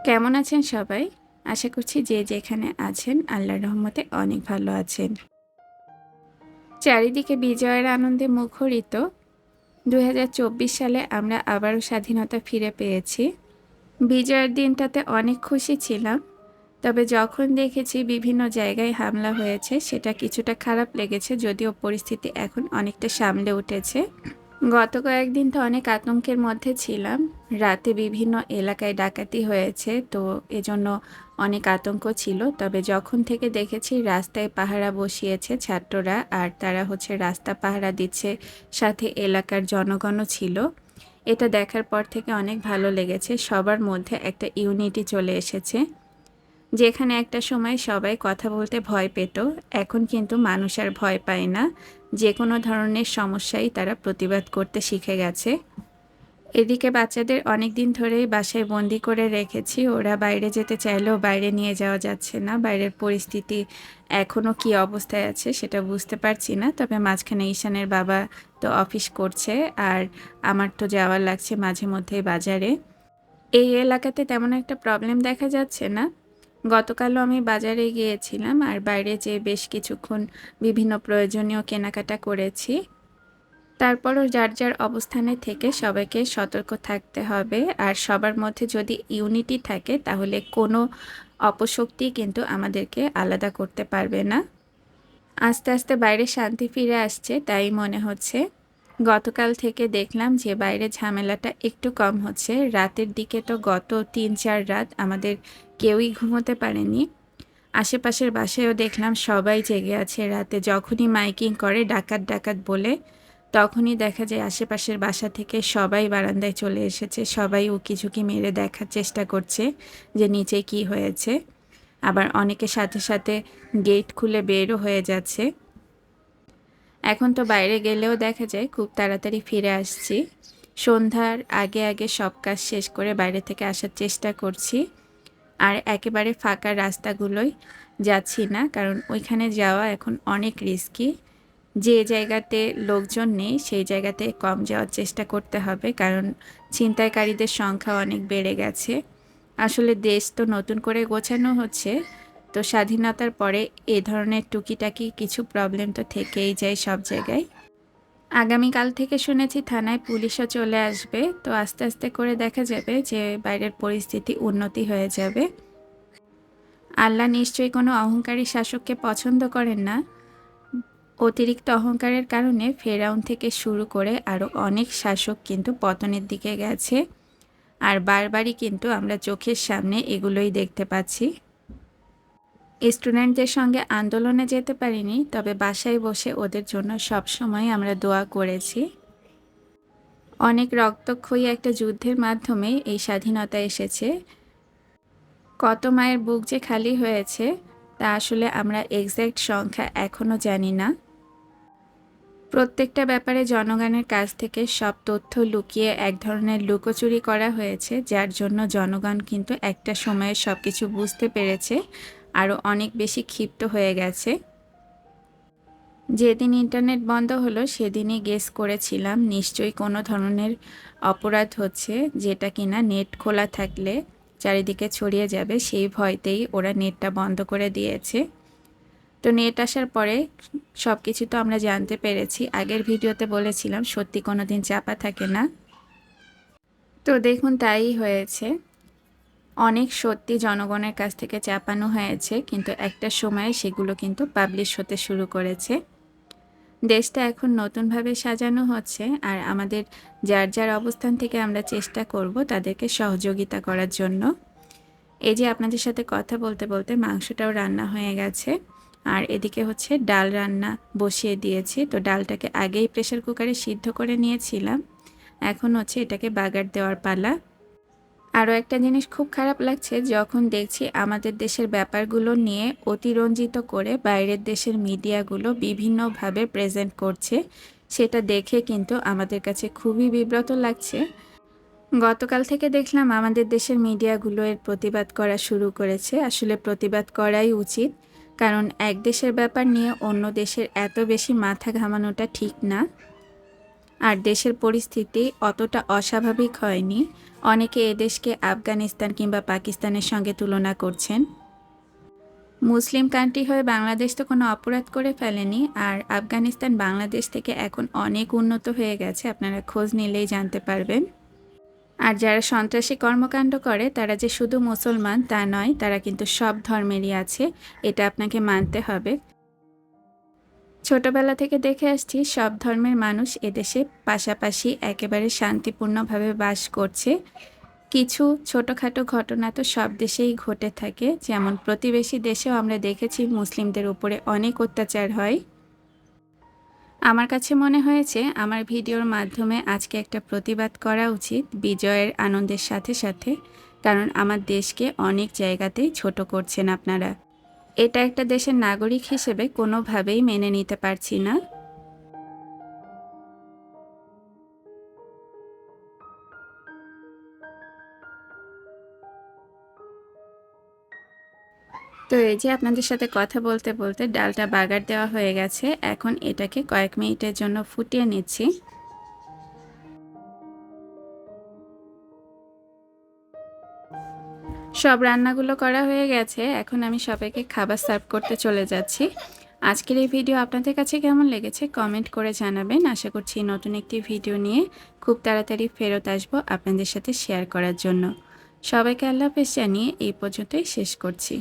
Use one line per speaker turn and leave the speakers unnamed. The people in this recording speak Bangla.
কেমন আছেন সবাই? আশা করছি যে যেখানে আছেন আল্লাহর রহমতে অনেক ভালো আছেন। চারিদিকে বিজয়ের আনন্দে মুখরিত। ২০২৪ সালে আমরা আবারও স্বাধীনতা ফিরে পেয়েছি। বিজয়ের দিনটাতে অনেক খুশি ছিলাম। তবে যখন দেখেছি বিভিন্ন জায়গায় হামলা হয়েছে সেটা কিছুটা খারাপ লেগেছে, যদিও পরিস্থিতি এখন অনেকটা সামলে উঠেছে। গত কয়েকদিন তো অনেক আতঙ্কের মধ্যে ছিলাম। রাতে বিভিন্ন এলাকায় ডাকাতি হয়েছে, তো এজন্য অনেক আতঙ্ক ছিল। তবে যখন থেকে দেখেছি রাস্তায় পাহারা বসিয়েছে ছাত্ররা, আর তারা রাস্তা পাহারা দিচ্ছে, সাথে এলাকার জনগণও ছিল। এটা দেখার পর থেকে অনেক ভালো লেগেছে। সবার মধ্যে একটা ইউনিটি চলে এসেছে। যেখানে একটা সময় সবাই কথা বলতে ভয় পেত, এখন কিন্তু মানুষ আর ভয় পায় না। যে কোনো ধরনের সমস্যাই তারা প্রতিবাদ করতে শিখে গেছে। এদিকে বাচ্চাদের অনেক দিন ধরেই বাসায় বন্দি করে রেখেছি। ওরা বাইরে যেতে চাইলেও বাইরে নিয়ে যাওয়া যাচ্ছে না। বাইরের পরিস্থিতি এখনও কী অবস্থায় আছে সেটা বুঝতে পারছি না। তবে মাঝখানে ঈশানের বাবা তো অফিস করছে, আর আমার তো যাওয়া লাগছে মাঝে মধ্যেই বাজারে। এই এলাকাতে তেমন একটা প্রবলেম দেখা যাচ্ছে না। গতকালও আমি বাজারে গিয়েছিলাম, আর বাইরে যেয়ে বেশ কিছুক্ষণ বিভিন্ন প্রয়োজনীয় কেনাকাটা করেছি। তারপরও যার যার অবস্থানে থেকে সবাইকে সতর্ক থাকতে হবে, আর সবার মধ্যে যদি ইউনিটি থাকে তাহলে কোনো অপশক্তি কিন্তু আমাদেরকে আলাদা করতে পারবে না। আস্তে আস্তে বাইরে শান্তি ফিরে আসছে তাই মনে হচ্ছে। গতকাল থেকে দেখলাম যে বাইরে ঝামেলাটা একটু কম হচ্ছে। রাতের দিকে তো গত ৩-৪ রাত আমাদের কেউই ঘুমোতে পারেনি। আশেপাশের বাসায়ও দেখলাম সবাই জেগে আছে রাতে। যখনই মাইকিং করে ডাকাত ডাকাত বলে, তখনই দেখা যায় আশেপাশের বাসা থেকে সবাই বারান্দায় চলে এসেছে। সবাই উকিঝুঁকি মেরে দেখার চেষ্টা করছে যে নিচে কি হয়েছে। আবার অনেকে সাথে সাথে গেট খুলে বেরও হয়ে যাচ্ছে। এখন তো বাইরে গেলেও দেখা যায় খুব তাড়াতাড়ি ফিরে আসছি। সন্ধ্যার আগে আগে সব কাজ শেষ করে বাইরে থেকে আসার চেষ্টা করছি। আর একেবারে ফাঁকা রাস্তাগুলোই যাচ্ছি না, কারণ ওইখানে যাওয়া এখন অনেক রিস্কি। যে জায়গাতে লোকজন নেই সেই জায়গাতে কম যাওয়ার চেষ্টা করতে হবে, কারণ ছিনতাইকারীদের সংখ্যা অনেক বেড়ে গেছে। আসলে দেশ তো নতুন করে গোছানো হচ্ছে, তো স্বাধীনতার পরে এ ধরনের টুকিটাকি কিছু প্রবলেম তো থেকেই যায় সব জায়গায়। আগামীকাল থেকে শুনেছি থানায় পুলিশও চলে আসবে, তো আস্তে আস্তে করে দেখা যাবে যে বাইরের পরিস্থিতি উন্নতি হয়ে যাবে। আল্লাহ নিশ্চয়ই কোনো অহংকারী শাসককে পছন্দ করেন না। অতিরিক্ত অহংকারের কারণে ফেরাউন থেকে শুরু করে আরও অনেক শাসক কিন্তু পতনের দিকে গেছে, আর বারবারই কিন্তু আমরা চোখের সামনে এগুলোই দেখতে পাচ্ছি। স্টুডেন্টদের সঙ্গে আন্দোলনে যেতে পারিনি, তবে বাসায় বসে ওদের জন্য সবসময় আমরা দোয়া করেছি। অনেক রক্তক্ষয়ী একটা যুদ্ধের মাধ্যমে এই স্বাধীনতা এসেছে। কত মায়ের বুক যে খালি হয়েছে তা আসলে আমরা এক্স্যাক্ট সংখ্যা এখনও জানি না। প্রত্যেকটা ব্যাপারে জনগণের কাছ থেকে সব তথ্য লুকিয়ে এক ধরনের লুকোচুরি করা হয়েছে, যার জন্য জনগণ কিন্তু একটা সময়ে সব কিছু বুঝতে পেরেছে, আরও অনেক বেশি ক্ষিপ্ত হয়ে গেছে। যেদিন ইন্টারনেট বন্ধ হলো সেদিনই গেস করেছিলাম নিশ্চয়ই কোনো ধরনের অপরাধ হচ্ছে, যেটা কিনা নেট খোলা থাকলে চারিদিকে ছড়িয়ে যাবে। সেই ভয়তেই ওরা নেটটা বন্ধ করে দিয়েছে। তো নেট আসার পরে সব কিছু তো আমরা জানতে পেরেছি। আগের ভিডিওতে বলেছিলাম সত্যি কোনো দিন চাপা থাকে না। তো দেখুন তাই হয়েছে। অনেক সত্যি জনগণের কাছ থেকে চাপানো হয়েছে, কিন্তু একটা সময়ে সেগুলো কিন্তু পাবলিশ হতে শুরু করেছে। দেশটা এখন নতুনভাবে সাজানো হচ্ছে, আর আমাদের যার যার অবস্থান থেকে আমরা চেষ্টা করব তাদেরকে সহযোগিতা করার জন্য। এই যে আপনাদের সাথে কথা বলতে বলতে মাংসটাও রান্না হয়ে গেছে, আর এদিকে ডাল রান্না বসিয়ে দিয়েছি। তো ডালটাকে আগেই প্রেসার কুকারে সিদ্ধ করে নিয়েছিলাম, এখন এটাকে বাগার দেওয়ার পালা। আরও একটা জিনিস খুব খারাপ লাগছে, যখন দেখছি আমাদের দেশের ব্যাপারগুলো নিয়ে অতিরঞ্জিত করে বাইরের দেশের মিডিয়াগুলো বিভিন্নভাবে প্রেজেন্ট করছে। সেটা দেখে কিন্তু আমাদের কাছে খুবই বিব্রত লাগছে। গতকাল থেকে দেখলাম আমাদের দেশের মিডিয়াগুলো এর প্রতিবাদ করা শুরু করেছে। আসলে প্রতিবাদ করাই উচিত, কারণ এক দেশের ব্যাপার নিয়ে অন্য দেশের এত বেশি মাথা ঘামানোটা ঠিক না। আর দেশের পরিস্থিতি অতটা অস্বাভাবিক হয়নি। অনেকে এ দেশকে আফগানিস্তান কিংবা পাকিস্তানের সঙ্গে তুলনা করছেন। মুসলিম কান্ট্রি হয়ে বাংলাদেশ তো কোনো অপরাধ করে ফেলেনি, আর আফগানিস্তান বাংলাদেশ থেকে এখন অনেক উন্নত হয়ে গেছে, আপনারা খোঁজ নিলেই জানতে পারবেন। আর যারা সন্ত্রাসী কর্মকাণ্ড করে তারা যে শুধু মুসলমান তা নয়, তারা কিন্তু সব ধর্মেরই আছে, এটা আপনাকে মানতে হবে। ছোটবেলা থেকে দেখে আসছি সব ধর্মের মানুষ এদেশে পাশাপাশি একেবারে শান্তিপূর্ণভাবে বাস করছে। কিছু ছোটোখাটো ঘটনা তো সব দেশেই ঘটে থাকে, যেমন প্রতিবেশী দেশেও আমরা দেখেছি মুসলিমদের উপরে অনেক অত্যাচার হয়। আমার কাছে মনে হয়েছে আমার ভিডিওর মাধ্যমে আজকে একটা প্রতিবাদ করা উচিত বিজয়ের আনন্দের সাথে সাথে, কারণ আমার দেশকে অনেক জায়গাতেই ছোট করছেন আপনারা। এটা একটা দেশের নাগরিক হিসেবে কোনোভাবেই মেনে নিতে পারছি না। তো এই যে আপনাদের সাথে কথা বলতে বলতে ডালটা বাগার দেওয়া হয়ে গেছে, এখন এটাকে কয়েক মিনিটের জন্য ফুটিয়ে নিচ্ছি। সব রান্নাগুলো করা হয়ে গেছে, এখন আমি সবাইকে খাবার সার্ভ করতে চলে যাচ্ছি। আজকের এই ভিডিও আপনাদের কাছে কেমন লেগেছে কমেন্ট করে জানাবেন। আশা করছি নতুন একটি ভিডিও নিয়ে খুব তাড়াতাড়ি ফেরত আসবো আপনাদের সাথে শেয়ার করার জন্য। সবাইকে আল্লাহ হাফেজ জানিয়ে এই পর্যন্তই শেষ করছি।